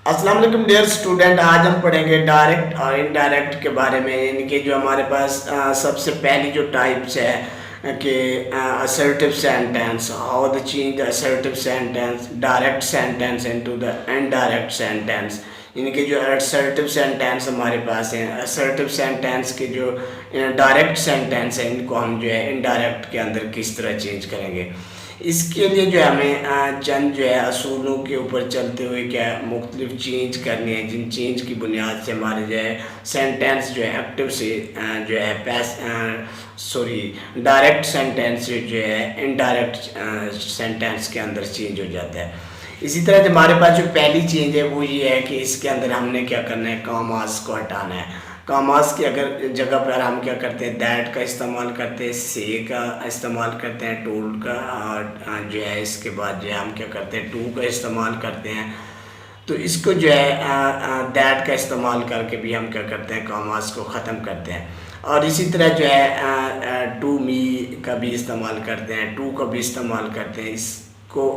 अस्सलाम वालेकुम dear student. आज हम पढ़ेंगे डायरेक्ट और इनडायरेक्ट के बारे में। इनके जो हमारे पास सबसे पहली जो टाइप्स है कि assertive sentence, how the change the assertive sentence direct sentence into the indirect sentence. इनके जो असर्टिव सेंटेंस हमारे पास हैं, असर्टिव सेंटेंस के जो डायरेक्ट सेंटेंस हैं, इनको हम जो है इनडायरेक्ट के अंदर किस तरह चेंज करेंगे। इसके लिए जो है हमें चंद जो है असूलों के ऊपर चलते हुए क्या मुख्तलिफ चेंज करने हैं, जिन चेंज की बुनियाद से हमारे जो है सेंटेंस जो है एक्टिव से जो है डायरेक्ट सेंटेंस से जो है इनडायरेक्ट सेंटेंस के अंदर चेंज हो जाता है। इसी तरह जो हमारे पास जो पहली चेंज है वो ये है कि इसके अंदर हमने क्या करना है, कॉमास को हटाना है। कॉमास की अगर जगह पर हम क्या करते हैं, दैट का इस्तेमाल करते हैं, से का इस्तेमाल करते हैं, टोल्ड का, और जो है इसके बाद जो है हम क्या करते हैं, टू का इस्तेमाल करते हैं। तो इसको जो है दैट का इस्तेमाल करके भी हम क्या करते हैं, कॉमास को ख़त्म करते हैं। और इसी तरह जो है टू मी का भी इस्तेमाल करते हैं, टू का भी इस्तेमाल करते हैं। इसको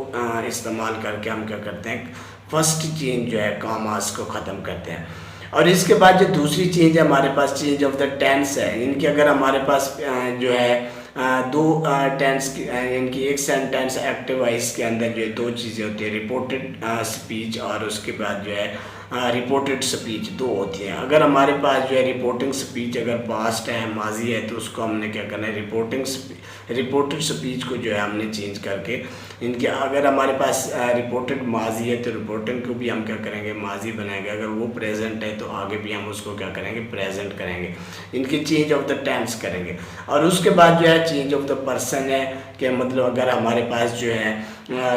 इस्तेमाल करके हम क्या करते हैं, फर्स्ट चेंज जो है कॉमास को ख़त्म करते हैं। और इसके बाद जो दूसरी चेंज है हमारे पास, चेंज ऑफ द टेंस है। इनकी अगर हमारे पास जो है दो टेंस की, इनकी एक सेंटेंस एक्टिव है, इसके अंदर जो है दो चीज़ें होती है, रिपोर्टेड स्पीच और उसके बाद जो है रिपोर्टेड स्पीच, दो होती हैं। अगर हमारे पास जो है रिपोर्टिंग स्पीच अगर पास्ट है, माजी है, तो उसको हमने क्या करना है, रिपोर्टेड स्पीच को जो है हमने चेंज करके इनके, अगर हमारे पास रिपोर्टेड माजी है तो रिपोर्टिंग को भी हम क्या करेंगे, माजी बनाएंगे। अगर वो प्रेजेंट है तो आगे भी हम उसको क्या करेंगे, प्रेजेंट करेंगे। इनकी चेंज ऑफ द टेंस करेंगे। और उसके बाद जो है चेंज ऑफ द पर्सन है कि मतलब अगर हमारे पास जो है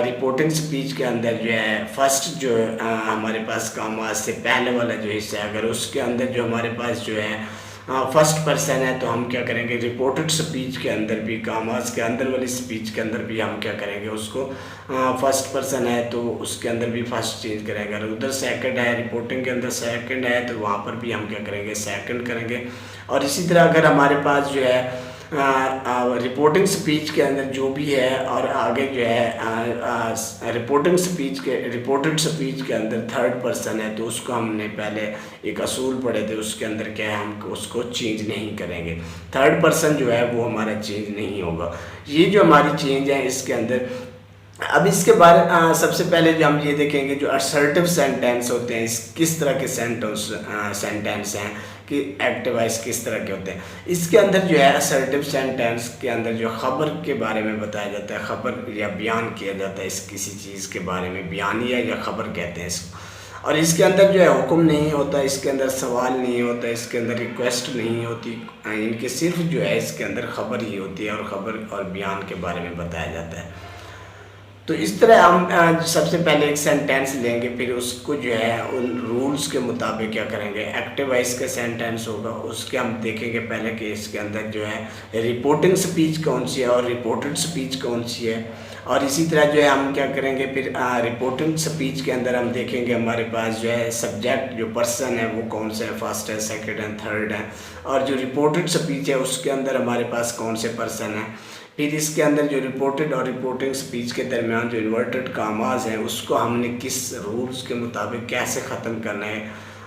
रिपोर्टिंग स्पीच के अंदर जो है फर्स्ट जो हमारे पास कॉमास से पहले वाला जो हिस्सा है, अगर उसके अंदर जो हमारे पास जो है फर्स्ट पर्सन है, तो हम क्या करेंगे, रिपोर्टेड स्पीच के अंदर भी, कॉमास के अंदर वाली स्पीच के अंदर भी हम क्या करेंगे, उसको फर्स्ट पर्सन है तो उसके अंदर भी फर्स्ट चेंज करेंगे। अगर उधर सेकंड है, रिपोर्टिंग के अंदर सेकंड है, तो वहाँ पर भी हम क्या करेंगे, सेकंड करेंगे। और इसी तरह अगर हमारे पास जो है रिपोर्टिंग स्पीच के अंदर जो भी है और आगे जो है रिपोर्टेड स्पीच के अंदर थर्ड पर्सन है, तो उसको हमने पहले एक असूल पढ़े थे, उसके अंदर क्या है, हम उसको चेंज नहीं करेंगे। थर्ड पर्सन जो है वो हमारा चेंज नहीं होगा। ये जो हमारी चेंज है इसके अंदर। अब इसके बारे सबसे पहले जो हम ये देखेंगे, जो असर्टिव सेंटेंस होते हैं, इस किस तरह के सेंटेंस हैं कि एक्टिव वॉइस किस तरह के होते हैं। इसके अंदर जो है असर्टिव सेंटेंस के अंदर जो ख़बर के बारे में बताया जाता है, ख़बर या बयान किया जाता है, इस किसी चीज़ के बारे में बयानिया या ख़बर कहते हैं इसको। और इसके अंदर जो है हुक्म नहीं होता, इसके अंदर सवाल नहीं होता, इसके अंदर रिक्वेस्ट नहीं होती, इनके सिर्फ जो है इसके अंदर ख़बर ही होती है और ख़बर और बयान के बारे में बताया जाता है। तो इस तरह हम सबसे पहले एक सेंटेंस लेंगे, फिर उसको जो है उन रूल्स के मुताबिक क्या करेंगे, एक्टिव वॉइस का सेंटेंस होगा, उसके हम देखेंगे पहले कि इसके अंदर जो है रिपोर्टिंग स्पीच कौन सी है और रिपोर्टेड स्पीच कौन सी है। और इसी तरह जो है हम क्या करेंगे, फिर रिपोर्टिंग स्पीच के अंदर हम देखेंगे हमारे पास जो है सब्जेक्ट, जो पर्सन है वो कौन सा है, फर्स्ट है, सेकंड है, थर्ड है। और जो रिपोर्टेड स्पीच है उसके अंदर हमारे पास कौन से पर्सन है। फिर इसके अंदर जो रिपोर्टेड और रिपोर्टिंग स्पीच के दरमियान जो इन्वर्टेड कामाज हैं, उसको हमने किस रूल्स के मुताबिक कैसे ख़त्म करना है।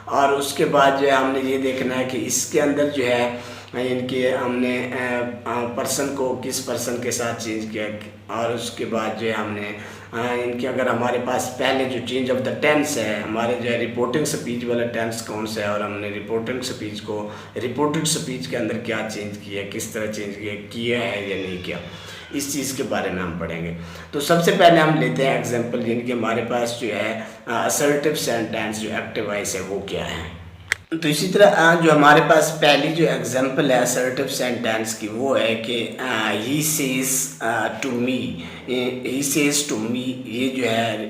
और उसके बाद जो है हमने ये देखना है कि इसके अंदर जो है इनके हमने पर्सन को किस पर्सन के साथ चेंज किया। और उसके बाद जो है हमने इनके, अगर हमारे पास पहले जो चेंज ऑफ द टेंस है, हमारे जो है रिपोर्टिंग स्पीच वाला टेंस कौन सा है, और हमने रिपोर्टिंग स्पीच को रिपोर्टेड स्पीच के अंदर क्या चेंज किया, किस तरह चेंज किया है या नहीं किया, इस चीज़ के बारे में हम पढ़ेंगे। तो सबसे पहले हम लेते हैं एग्जांपल, जिनके हमारे पास जो है असर्टिव सेंटेंस जो एक्टिव वॉइस है वो क्या है। तो इसी तरह जो हमारे पास पहली जो एग्जांपल है असर्टिव सेंटेंस की, वो है कि he says to me, he says to me. ये जो है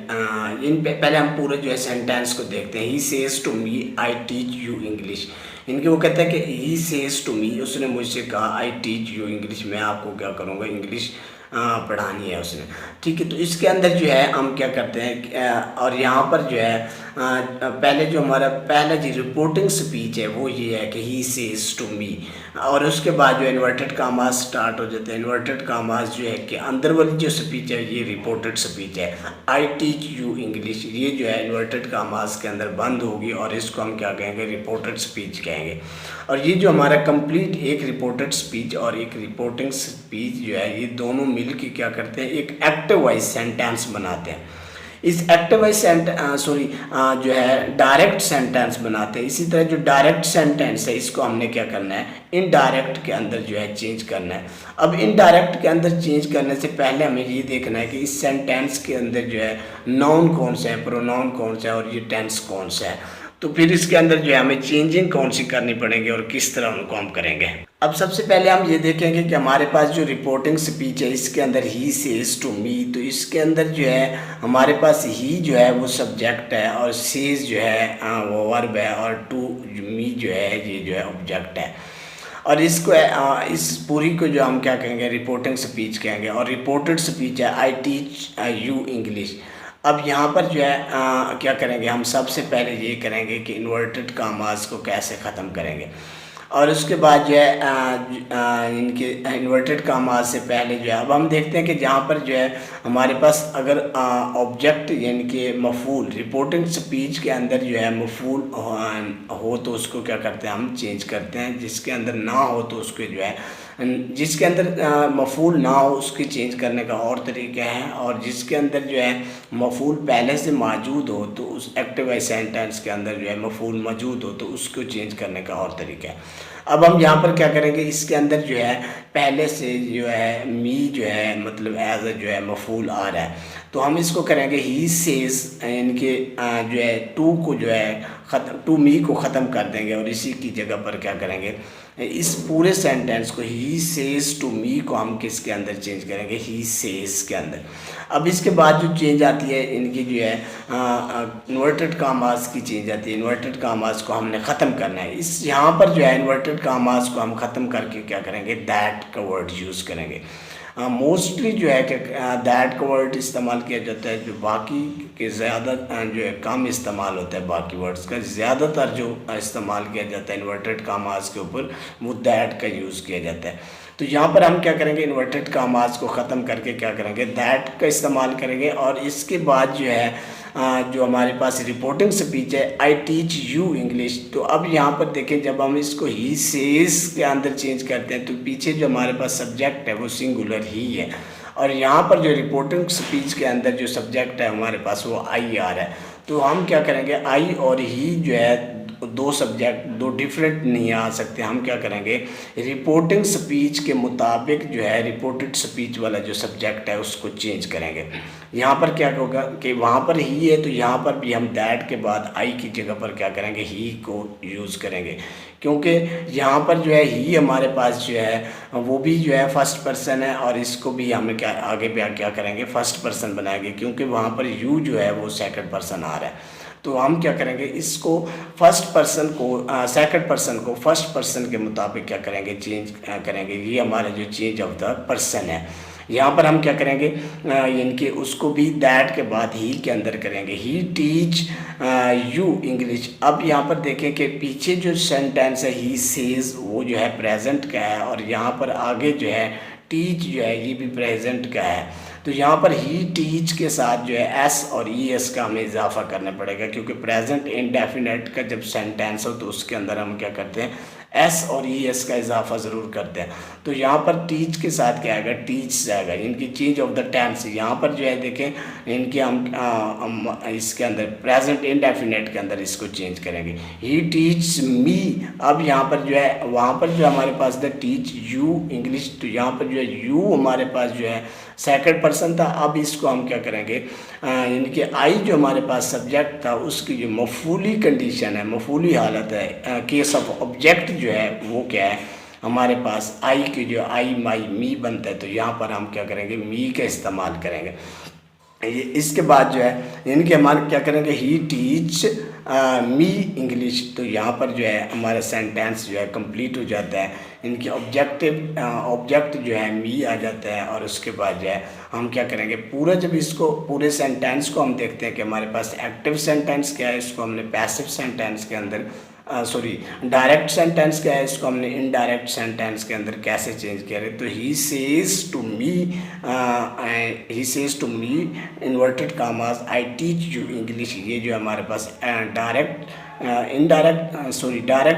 इन पहले हम पूरे जो है सेंटेंस को देखते हैं। He says to me I teach you English. इनके वो कहता है कि ही सेज टू मी, उसने मुझसे कहा आई टीच यू इंग्लिश, मैं आपको क्या करूँगा, इंग्लिश पढ़ानी है उसने। ठीक है, तो इसके अंदर जो है हम क्या करते हैं और यहाँ पर जो है पहले जो हमारा पहला जो रिपोर्टिंग स्पीच है वो ये है कि ही सेज टू मी, और उसके बाद जो इन्वर्टेड कामास स्टार्ट हो जाते हैं। इन्वर्टेड कामास जो है कि अंदर वाली जो स्पीच है ये रिपोर्टेड स्पीच है। आई टीच यू इंग्लिश, ये जो है इन्वर्टेड कामास के अंदर बंद होगी और इसको हम क्या कहेंगे, रिपोर्टेड स्पीच कहेंगे। और ये जो हमारा कंप्लीट एक रिपोर्टेड स्पीच और एक रिपोर्टिंग स्पीच जो है ये दोनों मिल के क्या करते हैं, एक एक्टिव वॉइस सेंटेंस बनाते हैं। इस एक्टिव वॉइस जो है डायरेक्ट सेंटेंस बनाते हैं। इसी तरह जो डायरेक्ट सेंटेंस है इसको हमने क्या करना है, इनडायरेक्ट के अंदर जो है चेंज करना है। अब इनडायरेक्ट के अंदर चेंज करने से पहले हमें ये देखना है कि इस सेंटेंस के अंदर जो है नाउन कौन सा है, प्रोनाउन कौन सा है और ये टेंस कौन सा है। तो फिर इसके अंदर जो है हमें चेंजिंग कौन सी करनी पड़ेगी और किस तरह उनको हम करेंगे। अब सबसे पहले हम ये देखेंगे कि हमारे पास जो रिपोर्टिंग स्पीच है इसके अंदर ही सेज टू मी, तो इसके अंदर जो है हमारे पास ही जो है वो सब्जेक्ट है और सेज जो है वो वर्ब है और टू मी जो है ये जो है ऑब्जेक्ट है। और इसको इस पूरी को जो हम क्या कहेंगे, रिपोर्टिंग स्पीच कहेंगे। और रिपोर्टेड स्पीच है आई टीच यू इंग्लिश। अब यहाँ पर जो है क्या करेंगे, हम सबसे पहले ये करेंगे कि इन्वर्टेड कामास को कैसे ख़त्म करेंगे। और उसके बाद जो है इनके इन्वर्टेड कामास से पहले जो है अब हम देखते हैं कि जहाँ पर जो है हमारे पास अगर ऑब्जेक्ट यानी कि मफूल रिपोर्टिंग स्पीच के अंदर जो है मफूल हो तो उसको क्या करते हैं, हम चेंज करते हैं। जिसके अंदर ना हो तो उसको जो है, जिसके अंदर मफूल ना हो उसके चेंज करने का और तरीका है, और जिसके अंदर जो है मफूल पहले से मौजूद हो तो उस एक्टिव सेंटेंस के अंदर जो है मफूल मौजूद हो तो उसको चेंज करने का और तरीका है। अब हम यहाँ पर क्या करेंगे, इसके अंदर जो है पहले से जो है मी जो है मतलब एज जो है मफूल आ रहा है, तो हम इसको करेंगे ही सेज, इनके जो है टू को जो है टू मी को ख़त्म कर देंगे और इसी की जगह पर क्या करेंगे, इस पूरे सेंटेंस को ही सेज टू मी को हम किसके अंदर चेंज करेंगे, ही सेज के अंदर। अब इसके बाद जो चेंज आती है इनकी जो है इन्वर्टेड कामास की चेंज आती है। इन्वर्टेड कामास को हमने ख़त्म करना है। इस यहाँ पर जो है इन्वर्टेड कामास को हम ख़त्म करके क्या करेंगे, दैट का वर्ड यूज़ करेंगे। मोस्टली जो है कि दैट का वर्ड इस्तेमाल किया जाता है, जो बाकी के ज़्यादा जो है कम इस्तेमाल होता है बाकी वर्ड्स का। ज़्यादातर जो इस्तेमाल किया जाता है इन्वर्टेड कामास के ऊपर वो दैट का यूज़ किया जाता है। तो यहाँ पर हम क्या करेंगे, इन्वर्टेड कामास को ख़त्म करके क्या करेंगे, दैट का इस्तेमाल करेंगे। और इसके बाद जो है जो हमारे पास रिपोर्टिंग स्पीच है आई टीच यू इंग्लिश, तो अब यहाँ पर देखें जब हम इसको ही सेज के अंदर चेंज करते हैं तो पीछे जो हमारे पास सब्जेक्ट है वो सिंगुलर ही है, और यहाँ पर जो रिपोर्टिंग स्पीच के अंदर जो सब्जेक्ट है हमारे पास वो आई आ रहा है। तो हम क्या करेंगे, आई और ही जो है दो सब्जेक्ट दो डिफरेंट नहीं आ सकते। हम क्या करेंगे, रिपोर्टिंग स्पीच के मुताबिक जो है रिपोर्टेड स्पीच वाला जो सब्जेक्ट है उसको चेंज करेंगे। यहाँ पर क्या होगा कि वहाँ पर ही है तो यहाँ पर भी हम दैट के बाद आई की जगह पर क्या करेंगे, ही को यूज़ करेंगे, क्योंकि यहाँ पर जो है ही हमारे पास जो है वो भी जो है फर्स्ट पर्सन है और इसको भी हम क्या आगे भी क्या करेंगे, फर्स्ट पर्सन बनाएंगे, क्योंकि वहाँ पर यू जो है वो सेकंड पर्सन आ रहा है। तो हम क्या करेंगे, इसको फर्स्ट पर्सन को सेकंड पर्सन को फर्स्ट पर्सन के मुताबिक क्या करेंगे, चेंज करेंगे। ये हमारा जो चेंज ऑफ द पर्सन है। यहाँ पर हम क्या करेंगे, इनके उसको भी दैट के बाद ही के अंदर करेंगे, ही टीच यू इंग्लिश। अब यहाँ पर देखें कि पीछे जो सेंटेंस है ही सेज वो जो है प्रेजेंट का है, और यहाँ पर आगे जो है टीच जो है ये भी प्रेजेंट का है। तो यहाँ पर ही टीच के साथ जो है एस और ई एस का हमें इजाफा करना पड़ेगा, क्योंकि प्रेजेंट इंडेफिनेट का जब सेंटेंस हो तो उसके अंदर हम क्या करते हैं, एस और ई एस का इजाफा ज़रूर करते हैं। तो यहाँ पर टीच के साथ क्या आएगा, टीच जाएगा। इनकी चेंज ऑफ द टेंस यहाँ पर जो है देखें इनके हम इसके अंदर प्रेजेंट इंडेफिनेट के अंदर इसको चेंज करेंगे, ही टीच मी। अब यहाँ पर जो है वहाँ पर जो हमारे पास द टीच यू इंग्लिश, तो यहाँ पर जो है यू हमारे पास जो है सेकंड पर्सन था। अब इसको हम क्या करेंगे, इनके आई जो हमारे पास सब्जेक्ट था उसकी जो मफूली कंडीशन है, मफूली हालत है, केस ऑफ ऑब्जेक्ट जो है वो क्या है हमारे पास आई की जो आई माई मी बनता है। तो यहाँ पर हम क्या करेंगे, मी का इस्तेमाल करेंगे। ये इसके बाद जो है इनके हमारे क्या करेंगे, ही टीच मी इंग्लिश। तो यहाँ पर जो है हमारा सेंटेंस जो है कंप्लीट हो जाता है। इनके ऑब्जेक्ट जो है मी आ जाता है, और उसके बाद जो है हम क्या करेंगे, पूरा जब इसको पूरे सेंटेंस को हम देखते हैं कि हमारे पास एक्टिव सेंटेंस क्या है, इसको हमने पैसिव सेंटेंस के अंदर सॉरी डायरेक्ट सेंटेंस क्या है, इसको हमने इनडायरेक्ट सेंटेंस के अंदर कैसे चेंज किया है। तो he says to me inverted commas I teach you English. ये जो हमारे पास डायरेक्ट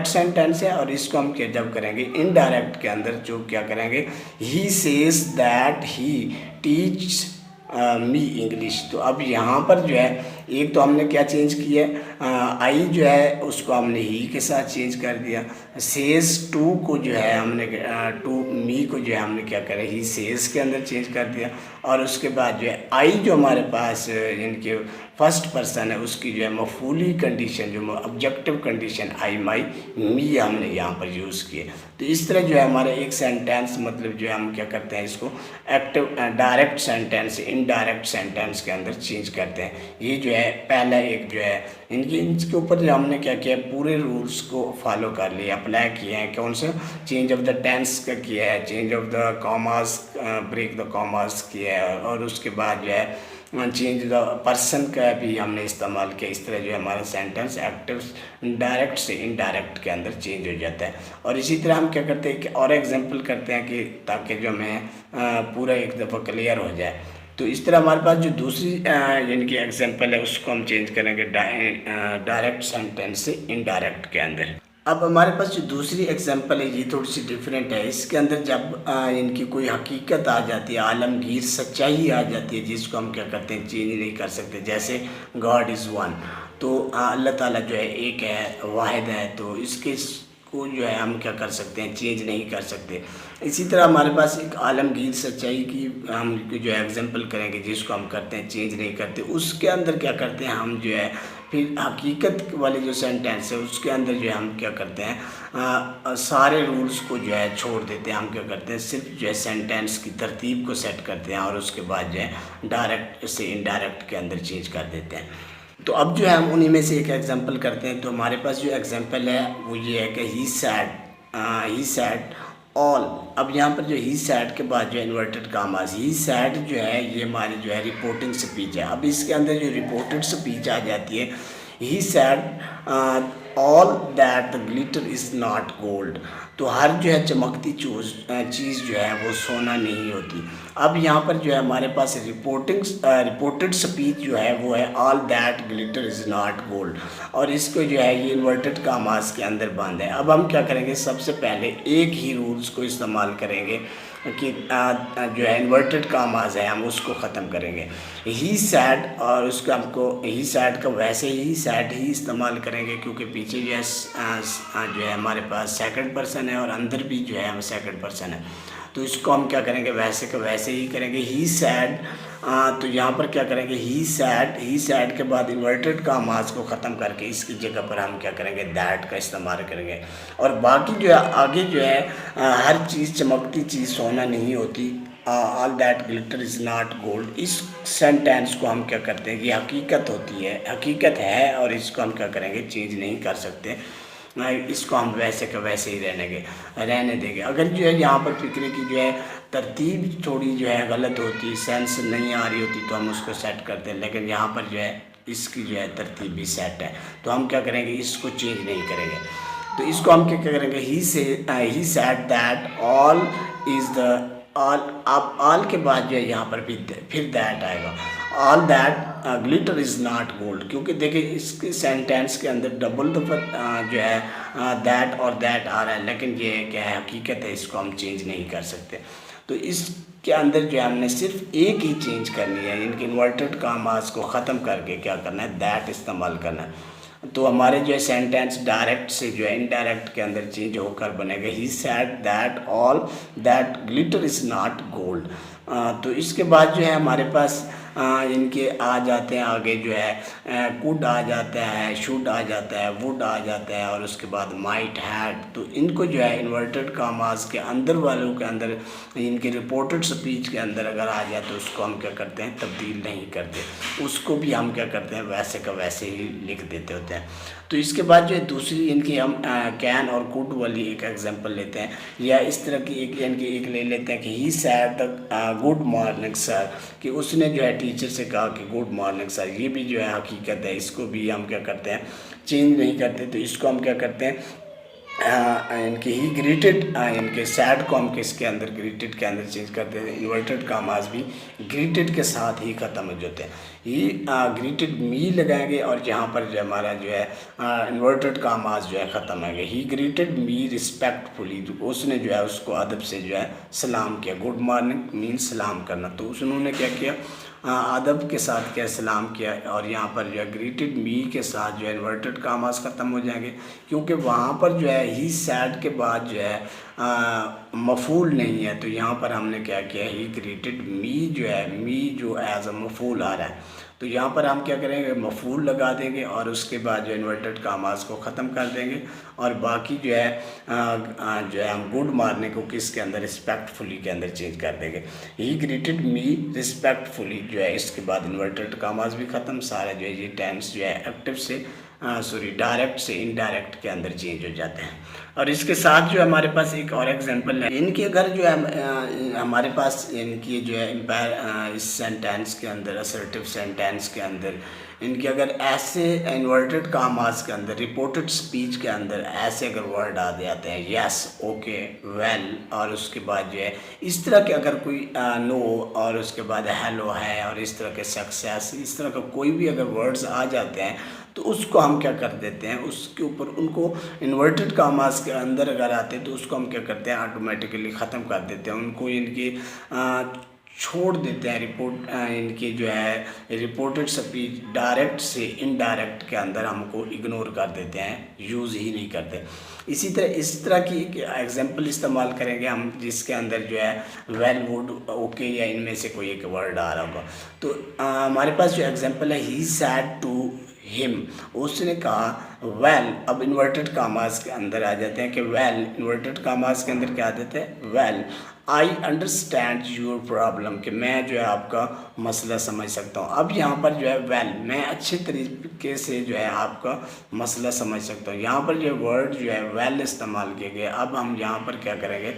सेंटेंस है, और इसको हम जब करेंगे इनडायरेक्ट के अंदर जो क्या करेंगे, he says that he teach me English. तो अब यहाँ पर जो है एक तो हमने क्या चेंज किया है, आई जो है उसको हमने ही के साथ चेंज कर दिया। सेज टू को जो है हमने टू मी को जो है हमने क्या करा, ही सेज के अंदर चेंज कर दिया। और उसके बाद जो है आई जो हमारे पास इनके फर्स्ट पर्सन है उसकी जो है मफूली कंडीशन, जो ऑब्जेक्टिव कंडीशन आई माई मी हमने यहाँ पर यूज़ किए। तो इस तरह जो है हमारे एक सेंटेंस मतलब जो है हम क्या करते हैं, इसको active direct sentence indirect sentence के अंदर चेंज करते हैं। ये जो है पहला एक जो है इनके ऊपर जो हमने क्या किया, पूरे रूल्स को फॉलो कर लिया, अप्लाई किए हैं। कौन सा, चेंज ऑफ द टेंस का किया है, change of the commas, break the commas किया है, और उसके बाद जो है चेंज द पर्सन का भी हमने इस्तेमाल किया। इस तरह जो है हमारा सेंटेंस एक्टिव डायरेक्ट से इनडायरेक्ट के अंदर चेंज हो जाता है। और इसी तरह हम क्या करते हैं कि और एग्जांपल करते हैं कि ताकि जो हमें पूरा एक दफ़ा क्लियर हो जाए। तो इस तरह हमारे पास जो दूसरी यानी कि एग्जांपल है उसको हम चेंज करेंगे डायरेक्ट सेंटेंस से इनडायरेक्ट के अंदर। अब हमारे पास जो दूसरी एग्जांपल है ये थोड़ी सी डिफरेंट है। इसके अंदर जब इनकी कोई हकीकत आ जाती है, आलमगीर सच्चाई आ जाती है, जिसको हम क्या करते हैं, चेंज नहीं कर सकते। जैसे गॉड इज़ वन, तो अल्लाह ताला जो है एक है, वाहिद है, तो इसके को जो है हम क्या कर सकते हैं, चेंज नहीं कर सकते। इसी तरह हमारे पास एक आलमगीर सच्चाई की हम जो है एग्जांपल करेंगे, जिसको हम करते हैं चेंज नहीं करते। उसके अंदर क्या करते हैं हम जो है, फिर हकीकत वाले जो सेंटेंस है उसके अंदर जो है हम क्या करते हैं, सारे रूल्स को जो है छोड़ देते हैं। हम क्या करते हैं, सिर्फ जो है सेंटेंस की तरतीब को सेट करते हैं, और उसके बाद जो है डायरेक्ट से इनडायरेक्ट के अंदर चेंज कर देते हैं। तो अब जो है हम उन्हीं में से एक एग्जांपल करते हैं। तो हमारे पास जो एग्जांपल है वो ये है कि ही सैड ऑल। अब यहाँ पर जो ही सैड के बाद जो है इन्वर्टेड कामास, ही सैड जो है ये हमारी जो है रिपोर्टिंग स्पीच है। अब इसके अंदर जो रिपोर्टेड स्पीच आ जाती है, he said all that the glitter is not gold. तो हर जो है चमकती चीज़ जो है वो सोना नहीं होती। अब यहाँ पर जो है हमारे पास रिपोर्टेड स्पीच जो है वो है all that glitter is not gold, और इसको जो है ये इन्वर्टेड कामास के अंदर बंद है। अब हम क्या करेंगे, सबसे पहले एक ही रूल्स को इस्तेमाल करेंगे कि जो है इन्वर्टेड कामास है हम उसको ख़त्म करेंगे। ही सैड, और उसका हमको ही सैड का वैसे ही सैड ही इस्तेमाल करेंगे, क्योंकि पीछे जो है हमारे पास सेकंड पर्सन है और अंदर भी जो है हम सेकंड पर्सन है। तो इसको हम क्या करेंगे, वैसे का वैसे ही करेंगे। ही सैड, तो यहाँ पर क्या करेंगे, ही सैड के बाद इन्वर्टेड कामास को ख़त्म करके इसकी जगह पर हम क्या करेंगे, दैट का इस्तेमाल करेंगे। और बाकी जो है आगे जो है हर चीज़ चमकती चीज़ सोना नहीं होती, all that glitter is not gold. इस सेंटेंस को हम क्या करते हैं, ये हकीकत होती है, हकीकत है, और इसको हम क्या करेंगे, चेंज नहीं कर सकते। इसको हम वैसे का वैसे ही रहने देंगे। अगर जो है यहाँ पर फिक्रे की जो है तरतीब थोड़ी जो है गलत होती, सेंस नहीं आ रही होती, तो हम उसको सेट करते हैं। लेकिन यहाँ पर जो है इसकी जो है तरतीब भी सेट है, तो हम क्या करेंगे, इसको चेंज नहीं करेंगे। तो इसको हम क्या करेंगे, he said that all is the all. अब ऑल के बाद जो है यहाँ पर भी फिर दैट आएगा, all that glitter is not gold, क्योंकि देखिए इसके सेंटेंस के अंदर डबल दफ़ा जो है दैट और दैट आ रहा है, लेकिन ये क्या है, हकीकत है, इसको हम चेंज नहीं कर सकते। तो इसके अंदर जो है हमने सिर्फ एक ही चेंज करनी है, इनके इन्वर्टेड कामास को ख़त्म करके क्या करना है, दैट इस्तेमाल करना है। तो हमारे जो है सेंटेंस डायरेक्ट से जो है इनडायरेक्ट के अंदर चेंज होकर बनेगा, he said that all that glitter is not gold. तो इसके बाद जो है हमारे पास इनके आ जाते हैं आगे जो है कुड आ जाता है, शुड आ जाता है, वुड आ जाता है और उसके बाद माइट हैड। तो इनको जो है इन्वर्टेड कामास के अंदर वालों के अंदर इनके रिपोर्टेड स्पीच के अंदर अगर आ जाए तो उसको हम क्या करते हैं, तब्दील नहीं करते, उसको भी हम क्या करते हैं, वैसे का वैसे ही लिख देते होते हैं। तो इसके बाद जो है दूसरी इनकी हम कैन और कुड वाली एक एग्जांपल लेते हैं, या इस तरह की एक इनकी एक ले लेते हैं कि he said good morning sir, कि उसने जो है टीचर से कहा कि गुड मॉर्निंग सर। ये भी जो है हकीकत है, इसको भी हम क्या करते हैं, चेंज नहीं करते। तो इसको हम क्या करते हैं, इनके ही ग्रीटेड, इनके सैड को हम किसके अंदर, ग्रीटेड के अंदर चेंज करते हैं। इन्वर्टेड कामास भी ग्रीटेड के साथ ही ख़त्म हो जाते हैं। ही ग्रीटेड मी लगाएंगे और यहाँ पर जो हमारा जो है इन्वर्टेड कामास जो है ख़त्म होंगे। ही ग्रीटेड मी रिस्पेक्टफुली, उसने जो है उसको अदब से जो है सलाम किया। गुड मॉर्निंग मीन्स सलाम करना, तो उन्होंने क्या किया, अदब के साथ क्या सलाम किया। और यहाँ पर जो है ग्रीटेड मी के साथ जो है इन्वर्टेड कामास ख़त्म हो जाएंगे, क्योंकि वहाँ पर जो है ही सैड के बाद जो है मफूल नहीं है। तो यहाँ पर हमने क्या किया, ही ग्रीटेड मी जो है, मी जो एज अ मफूल आ रहा है, तो यहाँ पर हम क्या करेंगे, मफूल लगा देंगे और उसके बाद जो इन्वर्टेड कामास को ख़त्म कर देंगे। और बाकी जो है हम गुड मॉर्निंग को किसके अंदर, रिस्पेक्टफुली के अंदर चेंज कर देंगे। ही ग्रीटेड मी रिस्पेक्टफुली जो है, इसके बाद इन्वर्टेड कामास भी ख़त्म, सारा जो है ये टेंस जो है एक्टिव से डायरेक्ट से इनडायरेक्ट के अंदर चेंज हो जाते हैं। और इसके साथ जो हमारे पास एक और एग्जांपल है, इनकी अगर जो है हमारे पास इनकी जो है इस सेंटेंस के अंदर, असर्टिव सेंटेंस के अंदर इनके अगर ऐसे इन्वर्टेड कामास के अंदर, रिपोर्टेड स्पीच के अंदर ऐसे अगर वर्ड आ जाते हैं, यस, ओके, वेल, और उसके बाद जो है इस तरह के अगर कोई नो और उसके बाद हेलो है और इस तरह के सक्सेस, इस तरह का कोई भी अगर वर्ड्स आ जाते हैं तो उसको हम क्या कर देते हैं, उसके ऊपर उनको इन्वर्टेड कामास के अंदर अगर आते हैं तो उसको हम क्या करते हैं, ऑटोमेटिकली ख़त्म कर देते हैं, उनको इनकी छोड़ देते हैं। इनकी जो है रिपोर्टेड स्पीच डायरेक्ट से इनडायरेक्ट के अंदर हमको इग्नोर कर देते हैं, यूज़ ही नहीं करते। इसी तरह इस तरह की एक एग्जांपल इस्तेमाल करेंगे हम, जिसके अंदर जो है वेल, वुड, ओके या इनमें से कोई एक वर्ड आ रहा होगा। तो हमारे पास जो एग्जांपल है, ही सैड टू हिम, उसने कहा वेल। अब इन्वर्टेड कामास के अंदर आ जाते हैं कि वेल, इन्वर्टेड कामास के अंदर क्या आ जाते हैं, well I understand your problem, कि मैं जो है आपका मसला समझ सकता हूँ। अब यहाँ पर जो है वेल, मैं अच्छे तरीके से जो है आपका मसला समझ सकता हूँ, यहाँ पर जो वर्ड जो है वेल इस्तेमाल किए गए। अब हम यहाँ पर क्या करेंगे,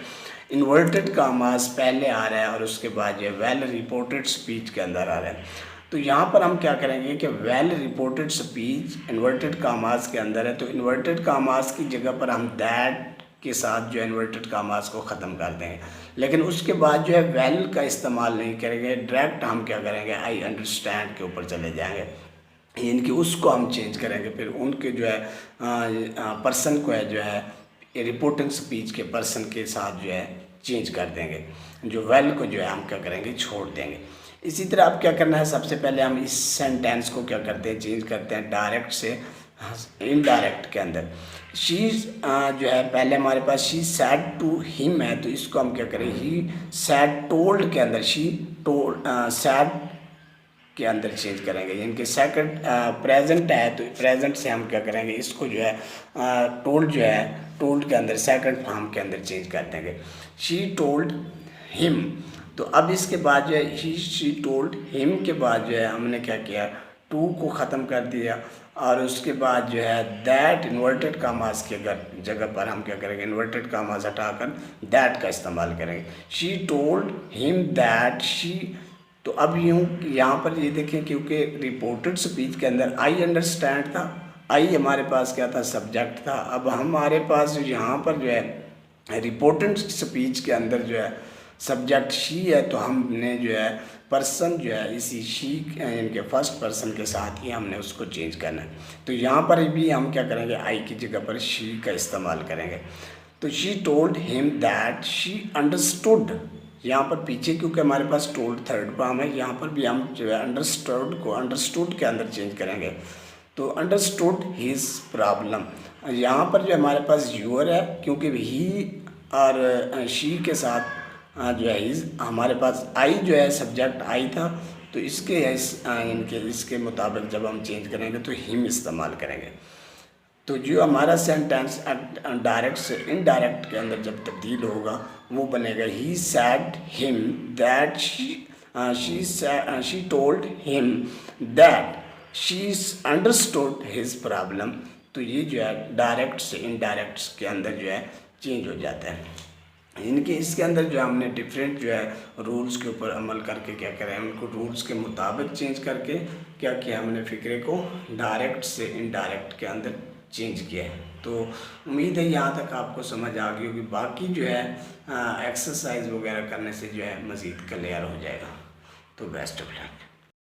इन्वर्टेड कामास पहले आ रहा है और उसके बाद जो है वेल रिपोर्टेड स्पीच के अंदर आ रहा है। तो यहाँ पर हम क्या करेंगे कि वेल रिपोर्टेड स्पीच इन्वर्टेड कामास के अंदर है, तो इन्वर्टेड कामास की जगह पर हम दैट के साथ जो इन्वर्टेड कामास को ख़त्म कर देंगे, लेकिन उसके बाद जो है वेल का इस्तेमाल नहीं करेंगे, डायरेक्ट हम क्या करेंगे, आई अंडरस्टैंड के ऊपर चले जाएंगे, इनकी उसको हम चेंज करेंगे। फिर उनके जो है पर्सन को है जो है रिपोर्टिंग स्पीच के पर्सन के साथ जो है चेंज कर देंगे, जो वेल को जो है हम क्या करेंगे, छोड़ देंगे। इसी तरह अब क्या करना है, सबसे पहले हम इस सेंटेंस को क्या करते हैं, चेंज करते हैं डायरेक्ट से इनडायरेक्ट के अंदर। शी जो है पहले हमारे पास शी सैड टू हिम है, तो इसको हम क्या करें, ही सैड टोल्ड के अंदर शी टोल्ड सैड के अंदर चेंज करेंगे। इनके सेकंड प्रेजेंट है, तो प्रेजेंट से हम क्या करेंगे, इसको जो है टोल्ड जो है टोल्ड के अंदर सेकंड फॉर्म के अंदर चेंज कर देंगे, शी टोल्ड हिम। तो अब इसके बाद जो है शी टोल्ड हिम के बाद जो है हमने क्या किया, टू को ख़त्म कर दिया और उसके बाद जो है दैट इन्वर्टेड कामास के जगह पर हम क्या करेंगे, इन्वर्टेड कामास हटाकर दैट का इस्तेमाल करेंगे। She told him that she. तो अब यूँ यहाँ पर ये देखें, क्योंकि रिपोर्टेड स्पीच के अंदर आई अंडरस्टैंड था, आई हमारे पास क्या था, सब्जेक्ट था। अब हमारे पास यहाँ पर जो है रिपोर्टेड स्पीच के अंदर जो है सब्जेक्ट शी है, तो हमने जो है पर्सन जो है इसी शी इनके फर्स्ट पर्सन के साथ ही हमने उसको चेंज करना है। तो यहाँ पर भी हम क्या करेंगे, आई की जगह पर शी का इस्तेमाल करेंगे। तो she told him that she understood, यहाँ पर पीछे क्योंकि हमारे पास टोल्ड थर्ड फॉर्म है, यहाँ पर भी हम जो है अंडरस्टूड को अंडरस्टूड के अंदर चेंज करेंगे। तो अंडरस्टूड हिज प्रॉब्लम, यहाँ पर जो हमारे पास यूर है, क्योंकि ही और शी के साथ जो है हिज, हमारे पास आई जो है सब्जेक्ट आई था तो इसके मुताबिक जब हम चेंज करेंगे तो हिम इस्तेमाल करेंगे। तो जो हमारा सेंटेंस डायरेक्ट से इनडायरेक्ट के अंदर जब तब्दील होगा वो बनेगा he said him that she told him that she understood his problem. तो ये जो है डायरेक्ट से इनडायरेक्ट के अंदर जो है चेंज हो जाता है। इसके अंदर जो हमने डिफरेंट जो है रूल्स के ऊपर अमल करके क्या करें, उनको रूल्स के मुताबिक चेंज करके क्या किया हमने फ़िक्रे को डायरेक्ट से इनडायरेक्ट के अंदर चेंज किया है। तो उम्मीद है यहाँ तक आपको समझ आ गई होगी। बाकी जो है एक्सरसाइज वगैरह करने से जो है मज़ीद क्लियर हो जाएगा। तो बेस्ट ऑफ लक।